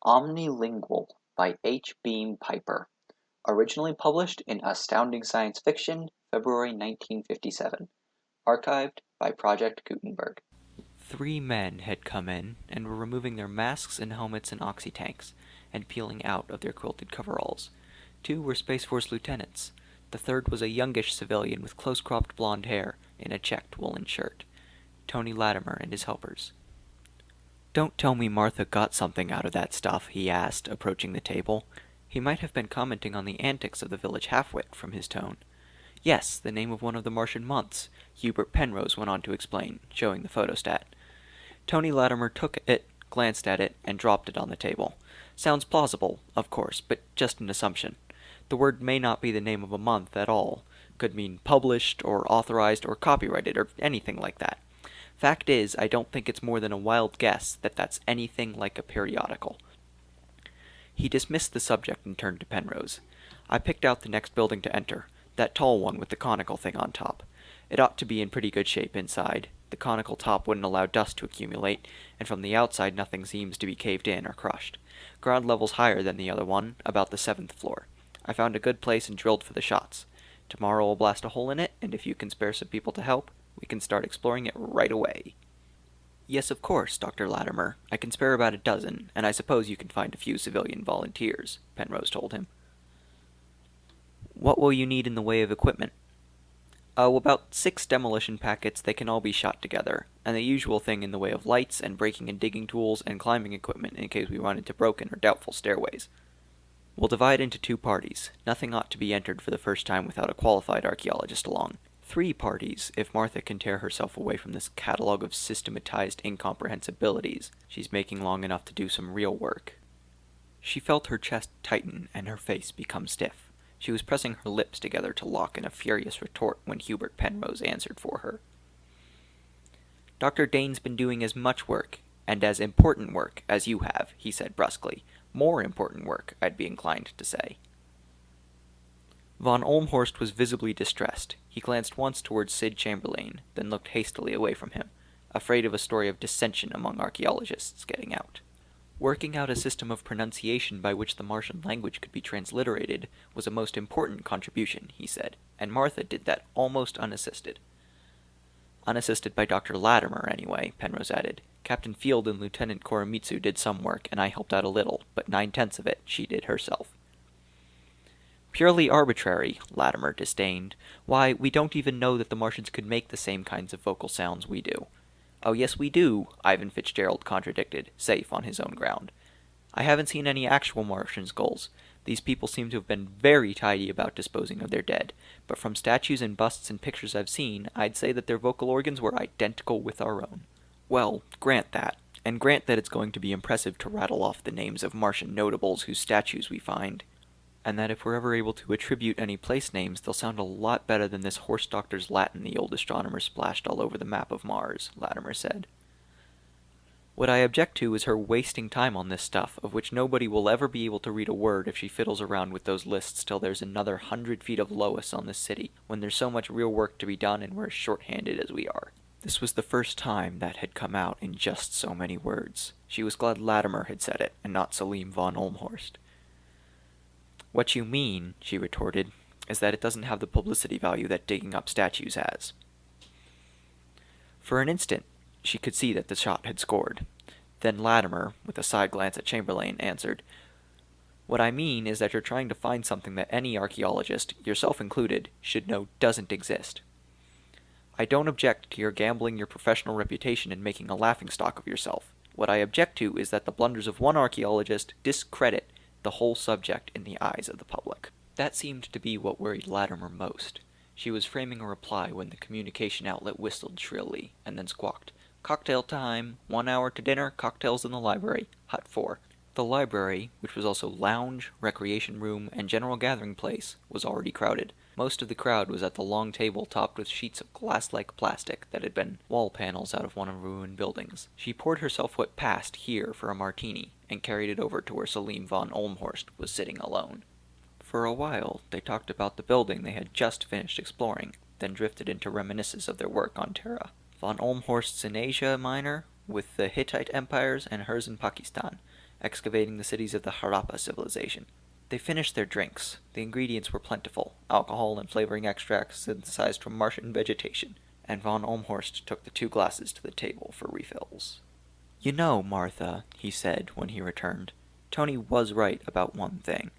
Omnilingual by H. Beam Piper. Originally published in Astounding Science Fiction, February 1957. Archived by Project Gutenberg. 3 men had come in and were removing their masks and helmets and oxy-tanks, and peeling out of their quilted coveralls. 2 were Space Force lieutenants. The third was a youngish civilian with close-cropped blonde hair in a checked woolen shirt. Tony Latimer and his helpers. "Don't tell me Martha got something out of that stuff," he asked, approaching the table. He might have been commenting on the antics of the village half-wit from his tone. "Yes, the name of one of the Martian months," Hubert Penrose went on to explain, showing the photostat. Tony Latimer took it, glanced at it, and dropped it on the table. "Sounds plausible, of course, but just an assumption. The word may not be the name of a month at all. Could mean published, or authorized, or copyrighted, or anything like that. Fact is, I don't think it's more than a wild guess that that's anything like a periodical." He dismissed the subject and turned to Penrose. "I picked out the next building to enter, that tall one with the conical thing on top. It ought to be in pretty good shape inside. The conical top wouldn't allow dust to accumulate, and from the outside nothing seems to be caved in or crushed. Ground level's higher than the other one, about the 7th floor. I found a good place and drilled for the shots. Tomorrow we'll blast a hole in it, and if you can spare some people to help, we can start exploring it right away." "Yes, of course, Dr. Latimer. I can spare about a dozen, and I suppose you can find a few civilian volunteers," Penrose told him. "What will you need in the way of equipment?" "Oh, about 6 demolition packets. They can all be shot together, and the usual thing in the way of lights and breaking and digging tools and climbing equipment in case we run into broken or doubtful stairways. We'll divide into 2 parties. Nothing ought to be entered for the first time without a qualified archaeologist along. 3 parties, if Martha can tear herself away from this catalog of systematized incomprehensibilities she's making long enough to do some real work." She felt her chest tighten and her face become stiff. She was pressing her lips together to lock in a furious retort when Hubert Penrose answered for her. "Dr. Dane's been doing as much work, and as important work, as you have," he said brusquely. "More important work, I'd be inclined to say." Von Olmhorst was visibly distressed. He glanced once towards Sid Chamberlain, then looked hastily away from him, afraid of a story of dissension among archaeologists getting out. Working out a system of pronunciation by which the Martian language could be transliterated was a most important contribution, he said, and Martha did that almost unassisted. "Unassisted by Dr. Latimer, anyway," Penrose added. "Captain Field and Lieutenant Koremitsu did some work, and I helped out a little, but 9/10 of it she did herself." "Purely arbitrary," Latimer disdained. "Why, we don't even know that the Martians could make the same kinds of vocal sounds we do." "Oh, yes we do," Ivan Fitzgerald contradicted, safe on his own ground. "I haven't seen any actual Martian skulls. These people seem to have been very tidy about disposing of their dead, but from statues and busts and pictures I've seen, I'd say that their vocal organs were identical with our own." "Well, grant that, and grant that it's going to be impressive to rattle off the names of Martian notables whose statues we find, and that if we're ever able to attribute any place names, they'll sound a lot better than this horse doctor's Latin the old astronomer splashed all over the map of Mars," Latimer said. "What I object to is her wasting time on this stuff, of which nobody will ever be able to read a word if she fiddles around with those lists till there's another 100 feet of Lois on this city, when there's so much real work to be done and we're as short-handed as we are." This was the first time that had come out in just so many words. She was glad Latimer had said it, and not Selim von Olmhorst. "What you mean," she retorted, "is that it doesn't have the publicity value that digging up statues has." For an instant, she could see that the shot had scored. Then Latimer, with a side glance at Chamberlain, answered, "What I mean is that you're trying to find something that any archaeologist, yourself included, should know doesn't exist. I don't object to your gambling your professional reputation and making a laughingstock of yourself. What I object to is that the blunders of one archaeologist discredit the whole subject in the eyes of the public." That seemed to be what worried Latimer most. She was framing a reply when the communication outlet whistled shrilly, and then squawked, "Cocktail time! 1 hour to dinner, cocktails in the library, hut 4. The library, which was also lounge, recreation room, and general gathering place, was already crowded. Most of the crowd was at the long table topped with sheets of glass-like plastic that had been wall panels out of one of the ruined buildings. She poured herself what passed here for a martini, and carried it over to where Selim von Olmhorst was sitting alone. For a while, they talked about the building they had just finished exploring, then drifted into reminiscences of their work on Terra. Von Olmhorst's in Asia Minor, with the Hittite empires, and hers in Pakistan, excavating the cities of the Harappa civilization. They finished their drinks. The ingredients were plentiful, alcohol and flavoring extracts synthesized from Martian vegetation, and von Olmhorst took the 2 glasses to the table for refills. "You know, Martha," he said when he returned, "Tony was right about one thing.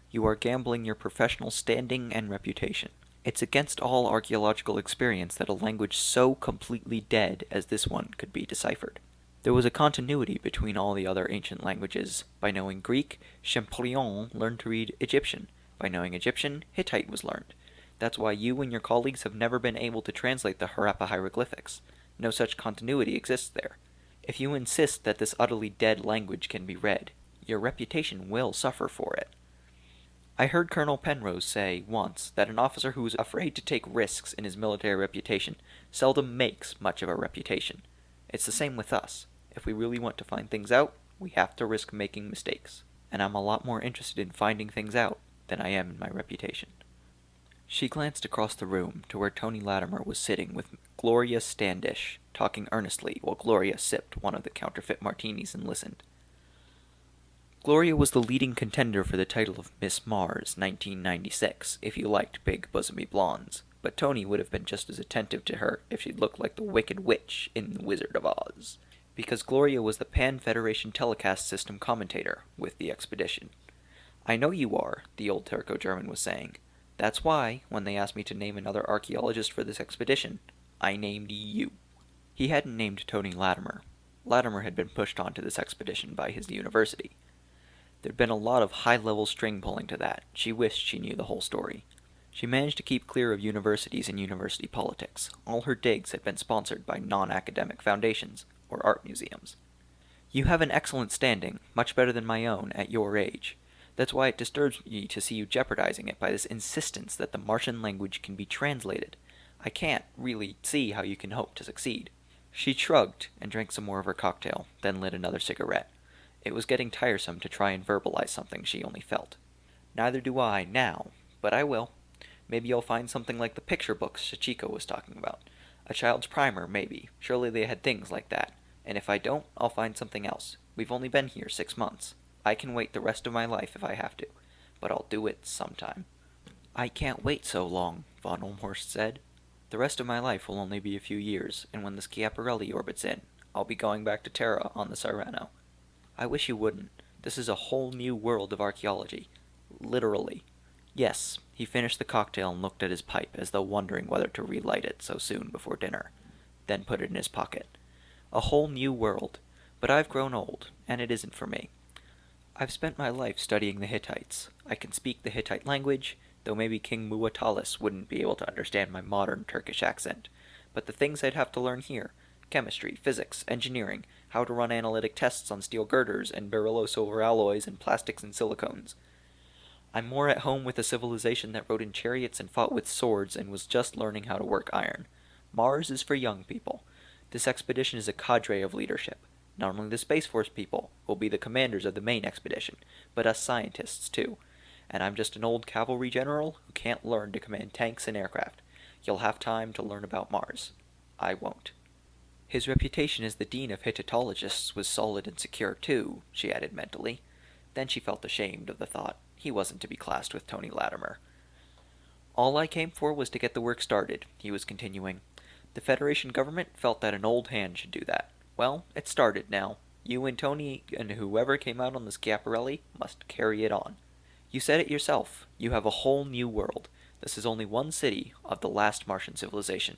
You are gambling your professional standing and reputation. It's against all archaeological experience that a language so completely dead as this one could be deciphered. There was a continuity between all the other ancient languages. By knowing Greek, Champollion learned to read Egyptian. By knowing Egyptian, Hittite was learned. That's why you and your colleagues have never been able to translate the Harappa hieroglyphics. No such continuity exists there. If you insist that this utterly dead language can be read, your reputation will suffer for it. I heard Colonel Penrose say, once, that an officer who is afraid to take risks in his military reputation seldom makes much of a reputation. It's the same with us. If we really want to find things out, we have to risk making mistakes. And I'm a lot more interested in finding things out than I am in my reputation." She glanced across the room to where Tony Latimer was sitting with Gloria Standish, talking earnestly while Gloria sipped one of the counterfeit martinis and listened. Gloria was the leading contender for the title of Miss Mars, 1996, if you liked big bosomy blondes, but Tony would have been just as attentive to her if she'd looked like the Wicked Witch in The Wizard of Oz, because Gloria was the Pan-Federation telecast system commentator with the expedition. "I know you are," the old Turco-German was saying. "That's why, when they asked me to name another archaeologist for this expedition, I named you." He hadn't named Tony Latimer. Latimer had been pushed onto this expedition by his university. There'd been a lot of high-level string-pulling to that. She wished she knew the whole story. She managed to keep clear of universities and university politics. All her digs had been sponsored by non-academic foundations, or art museums. "You have an excellent standing, much better than my own, at your age. That's why it disturbs me to see you jeopardizing it by this insistence that the Martian language can be translated. I can't really see how you can hope to succeed." She shrugged and drank some more of her cocktail, then lit another cigarette. It was getting tiresome to try and verbalize something she only felt. "Neither do I, now, but I will. Maybe you'll find something like the picture books Sachiko was talking about. A child's primer, maybe. Surely they had things like that. And if I don't, I'll find something else. We've only been here 6 months. I can wait the rest of my life if I have to, but I'll do it sometime." "I can't wait so long," von Olmhorst said. "The rest of my life will only be a few years, and when the Schiaparelli orbits in, I'll be going back to Terra on the Cyrano. I wish you wouldn't. This is a whole new world of archaeology. Literally." "Yes." He finished the cocktail and looked at his pipe as though wondering whether to relight it so soon before dinner, then put it in his pocket. "A whole new world. But I've grown old, and it isn't for me. I've spent my life studying the Hittites. I can speak the Hittite language, though maybe King Muwatallis wouldn't be able to understand my modern Turkish accent. But the things I'd have to learn here, chemistry, physics, engineering, how to run analytic tests on steel girders and beryllo silver alloys and plastics and silicones. I'm more at home with a civilization that rode in chariots and fought with swords and was just learning how to work iron. Mars is for young people. This expedition is a cadre of leadership. Not only the Space Force people will be the commanders of the main expedition, but us scientists too. And I'm just an old cavalry general who can't learn to command tanks and aircraft. You'll have time to learn about Mars. I won't." "His reputation as the dean of Hittitologists was solid and secure too," she added mentally. Then she felt ashamed of the thought. He wasn't to be classed with Tony Latimer. "All I came for was to get the work started," he was continuing. "The Federation government felt that an old hand should do that. Well, it's started now. You and Tony and whoever came out on the Schiaparelli must carry it on. You said it yourself. You have a whole new world. This is only one city of the last Martian civilization.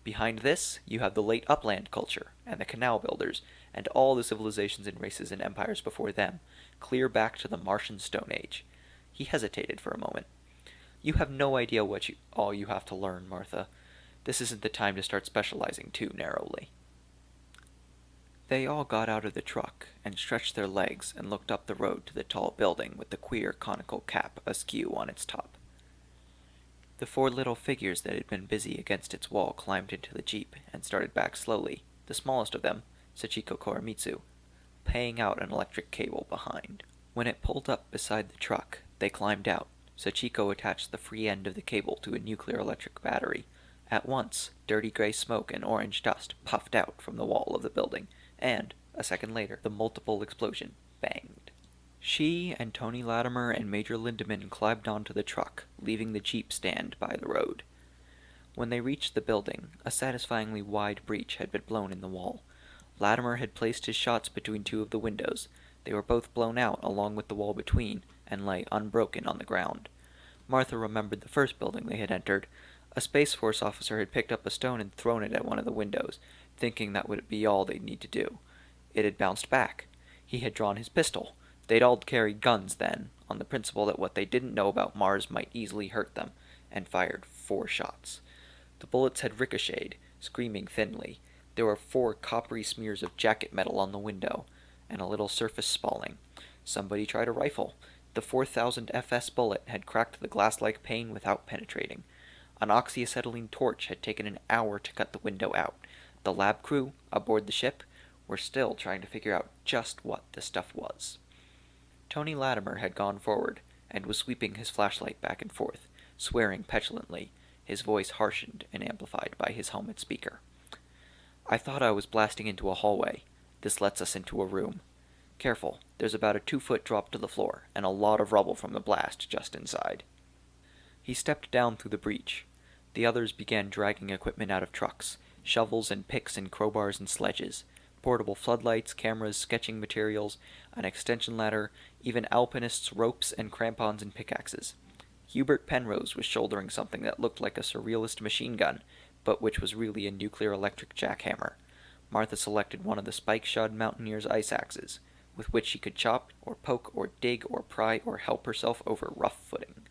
Behind this, you have the late upland culture, and the canal builders, and all the civilizations and races and empires before them, clear back to the Martian Stone Age." He hesitated for a moment. "You have no idea all you have to learn, Martha. This isn't the time to start specializing too narrowly." They all got out of the truck and stretched their legs and looked up the road to the tall building with the queer conical cap askew on its top. The 4 little figures that had been busy against its wall climbed into the jeep and started back slowly, the smallest of them, Sachiko Koremitsu, paying out an electric cable behind. When it pulled up beside the truck, they climbed out. Sachiko attached the free end of the cable to a nuclear electric battery. At once, dirty gray smoke and orange dust puffed out from the wall of the building, and, a second later, the multiple explosion banged. She and Tony Latimer and Major Lindemann climbed onto the truck, leaving the jeep stand by the road. When they reached the building, a satisfyingly wide breach had been blown in the wall. Latimer had placed his shots between two of the windows. They were both blown out along with the wall between, and lay unbroken on the ground. Martha remembered the first building they had entered. A Space Force officer had picked up a stone and thrown it at one of the windows, thinking that would be all they'd need to do. It had bounced back. He had drawn his pistol. They'd all carried guns then, on the principle that what they didn't know about Mars might easily hurt them, and fired 4 shots. The bullets had ricocheted, screaming thinly. There were 4 coppery smears of jacket metal on the window, and a little surface spalling. Somebody tried a rifle. The 4000 FS bullet had cracked the glass-like pane without penetrating. An oxyacetylene torch had taken an hour to cut the window out. The lab crew, aboard the ship, were still trying to figure out just what the stuff was. Tony Latimer had gone forward, and was sweeping his flashlight back and forth, swearing petulantly, his voice harshened and amplified by his helmet speaker. I thought I was blasting into a hallway. This lets us into a room. Careful, there's about a 2-foot drop to the floor, and a lot of rubble from the blast just inside. He stepped down through the breach. The others began dragging equipment out of trucks, shovels and picks and crowbars and sledges, portable floodlights, cameras, sketching materials, an extension ladder, even alpinists' ropes and crampons and pickaxes. Hubert Penrose was shouldering something that looked like a surrealist machine gun, but which was really a nuclear-electric jackhammer. Martha selected one of the spike-shod mountaineer's ice axes, with which she could chop or poke or dig or pry or help herself over rough footing.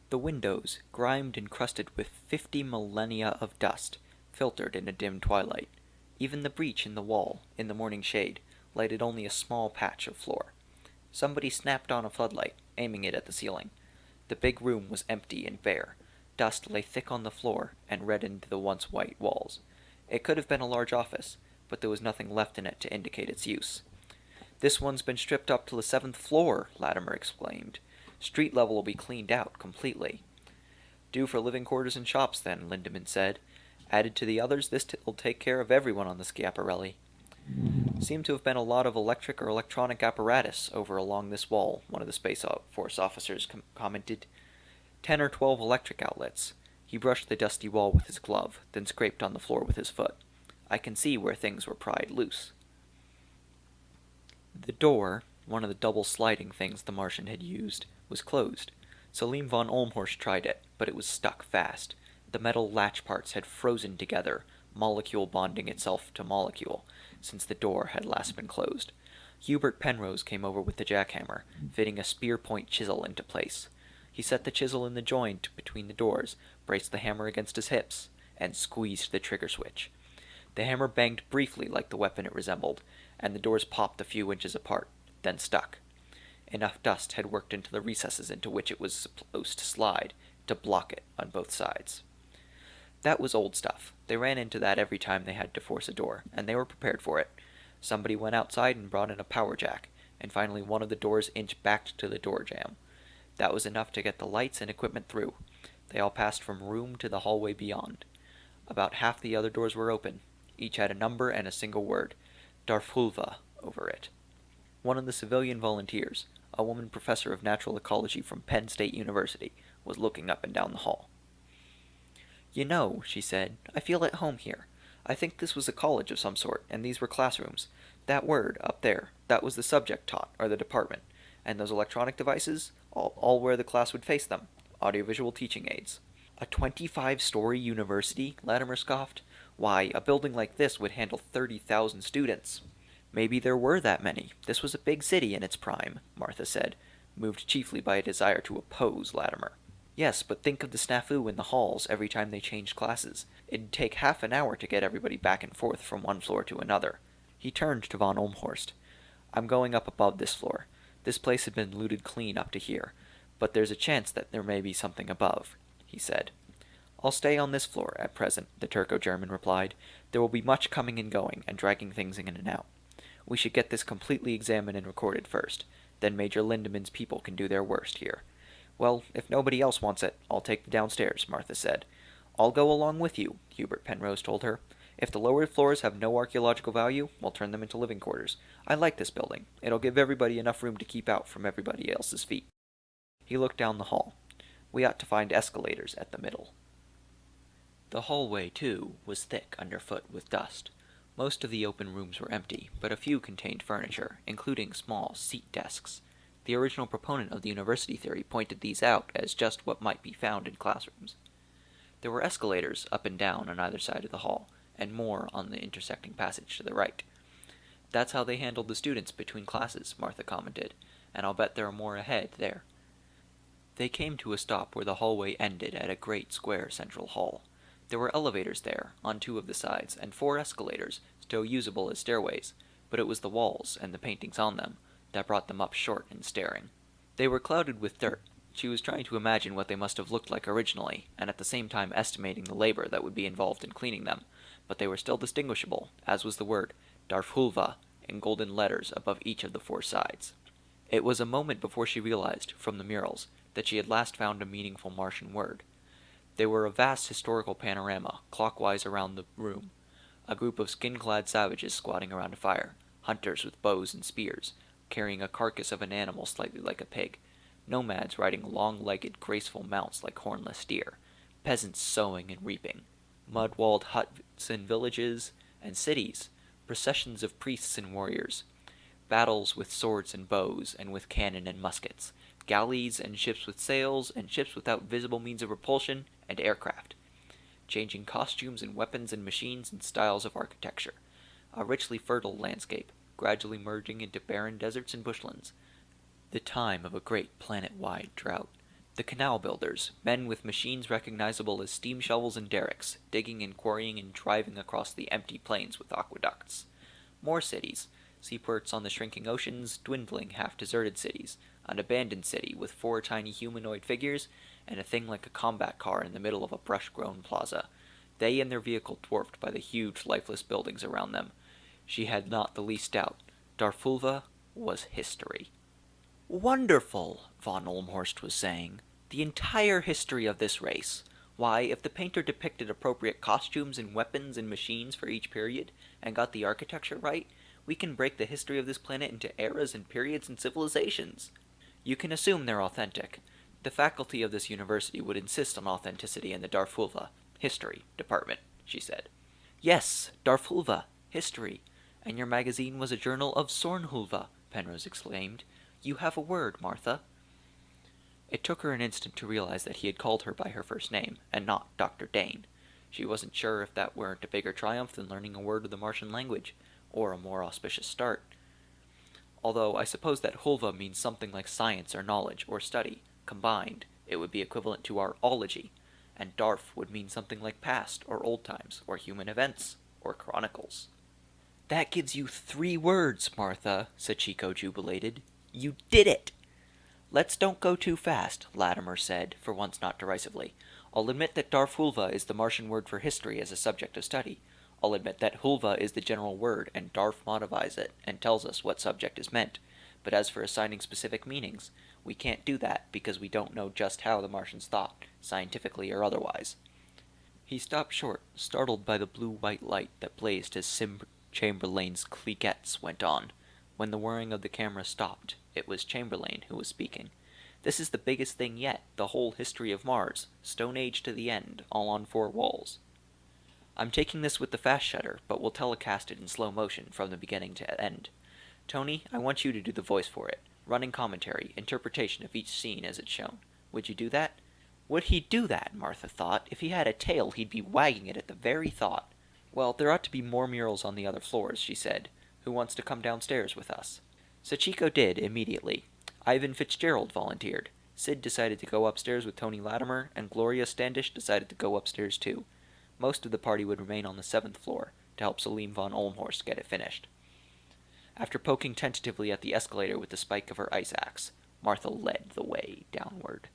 The windows, grimed and crusted with 50 millennia of dust, filtered in a dim twilight. Even the breach in the wall, in the morning shade, lighted only a small patch of floor. Somebody snapped on a floodlight, aiming it at the ceiling. The big room was empty and bare. Dust lay thick on the floor and reddened the once white walls. It could have been a large office, but there was nothing left in it to indicate its use. This one's been stripped up to the 7th floor, Latimer exclaimed. Street level will be cleaned out completely. Due for living quarters and shops, then, Lindemann said. Added to the others, this will take care of everyone on the Schiaparelli. Seemed to have been a lot of electric or electronic apparatus over along this wall, one of the Space Force officers commented. 10 or 12 electric outlets. He brushed the dusty wall with his glove, then scraped on the floor with his foot. I can see where things were pried loose. The door, one of the double sliding things the Martian had used, was closed. Selim von Olmhorst tried it, but it was stuck fast. The metal latch parts had frozen together, molecule bonding itself to molecule, since the door had last been closed. Hubert Penrose came over with the jackhammer, fitting a spear-point chisel into place. He set the chisel in the joint between the doors, braced the hammer against his hips, and squeezed the trigger switch. The hammer banged briefly like the weapon it resembled, and the doors popped a few inches apart, then stuck. Enough dust had worked into the recesses into which it was supposed to slide to block it on both sides. That was old stuff. They ran into that every time they had to force a door, and they were prepared for it. Somebody went outside and brought in a power jack, and finally one of the doors inched back to the door jamb. That was enough to get the lights and equipment through. They all passed from room to the hallway beyond. About half the other doors were open. Each had a number and a single word, Darfulva, over it. One of the civilian volunteers, a woman professor of natural ecology from Penn State University, was looking up and down the hall. You know, she said, I feel at home here. I think this was a college of some sort, and these were classrooms. That word, up there, that was the subject taught, or the department. And those electronic devices, all where the class would face them. Audiovisual teaching aids. A 25-story university? Latimer scoffed. Why, a building like this would handle 30,000 students. Maybe there were that many. This was a big city in its prime, Martha said, moved chiefly by a desire to oppose Latimer. Yes, but think of the snafu in the halls every time they changed classes. It'd take half an hour to get everybody back and forth from one floor to another. He turned to von Olmhorst. I'm going up above this floor. This place had been looted clean up to here, but there's a chance that there may be something above, he said. I'll stay on this floor at present, the Turco-German replied. There will be much coming and going, and dragging things in and out. We should get this completely examined and recorded first. Then Major Lindemann's people can do their worst here. Well, if nobody else wants it, I'll take the downstairs, Martha said. I'll go along with you, Hubert Penrose told her. If the lower floors have no archaeological value, we'll turn them into living quarters. I like this building. It'll give everybody enough room to keep out from everybody else's feet. He looked down the hall. We ought to find escalators at the middle. The hallway, too, was thick underfoot with dust. Most of the open rooms were empty, but a few contained furniture, including small seat desks. The original proponent of the university theory pointed these out as just what might be found in classrooms. There were escalators up and down on either side of the hall, and more on the intersecting passage to the right. That's how they handled the students between classes, Martha commented, and I'll bet there are more ahead there. They came to a stop where the hallway ended at a great square central hall. There were elevators there, on 2 of the sides, and 4 escalators, still usable as stairways, but it was the walls, and the paintings on them, that brought them up short and staring. They were clouded with dirt. She was trying to imagine what they must have looked like originally, and at the same time estimating the labor that would be involved in cleaning them, but they were still distinguishable, as was the word Darfhulva in golden letters above each of the 4 sides. It was a moment before she realized, from the murals, that she had last found a meaningful Martian word. They were a vast historical panorama, clockwise around the room. A group of skin-clad savages squatting around a fire, hunters with bows and spears, carrying a carcass of an animal slightly like a pig, nomads riding long-legged, graceful mounts like hornless deer, peasants sowing and reaping, mud-walled huts and villages, and cities, processions of priests and warriors, battles with swords and bows, and with cannon and muskets, galleys and ships with sails, and ships without visible means of propulsion, and aircraft, changing costumes and weapons and machines and styles of architecture, a richly fertile landscape, gradually merging into barren deserts and bushlands, the time of a great planet-wide drought. The canal builders, men with machines recognizable as steam shovels and derricks, digging and quarrying and driving across the empty plains with aqueducts. More cities, seaports on the shrinking oceans, dwindling half-deserted cities, an abandoned city with 4 tiny humanoid figures, and a thing like a combat car in the middle of a brush-grown plaza, they and their vehicle dwarfed by the huge, lifeless buildings around them. She had not the least doubt. Darfhulva was history. "Wonderful," von Olmhorst was saying. "The entire history of this race. Why, if the painter depicted appropriate costumes and weapons and machines for each period, and got the architecture right, we can break the history of this planet into eras and periods and civilizations. You can assume they're authentic. The faculty of this university would insist on authenticity in the Darfhulva history department," she said. "Yes, Darfhulva history. And your magazine was a journal of Sornhulva," Penrose exclaimed. "You have a word, Martha." It took her an instant to realize that he had called her by her first name, and not Dr. Dane. She wasn't sure if that weren't a bigger triumph than learning a word of the Martian language, or a more auspicious start. Although I suppose that Hulva means something like science or knowledge or study. Combined, it would be equivalent to our ology, and Darf would mean something like past or old times or human events or chronicles. "That gives you 3 words, Martha," Sachiko jubilated. "You did it!" "Let's don't go too fast," Latimer said, for once not derisively. "I'll admit that Darfhulva is the Martian word for history as a subject of study. I'll admit that Hulva is the general word, and Darf modifies it, and tells us what subject is meant. But as for assigning specific meanings, we can't do that because we don't know just how the Martians thought, scientifically or otherwise." He stopped short, startled by the blue-white light that blazed as Chamberlain's cliquettes went on. When the whirring of the camera stopped, it was Chamberlain who was speaking. "This is the biggest thing yet, the whole history of Mars, Stone Age to the end, all on 4 walls. I'm taking this with the fast shutter, but we'll telecast it in slow motion from the beginning to end. Tony, I want you to do the voice for it. Running commentary, interpretation of each scene as it's shown. Would you do that?" Would he do that, Martha thought. If he had a tail, he'd be wagging it at the very thought. "Well, there ought to be more murals on the other floors," she said. "Who wants to come downstairs with us?" Sachiko did, immediately. Ivan Fitzgerald volunteered. Sid decided to go upstairs with Tony Latimer, and Gloria Standish decided to go upstairs too. Most of the party would remain on the 7th floor, to help Selim von Olmhorst get it finished. After poking tentatively at the escalator with the spike of her ice axe, Martha led the way downward.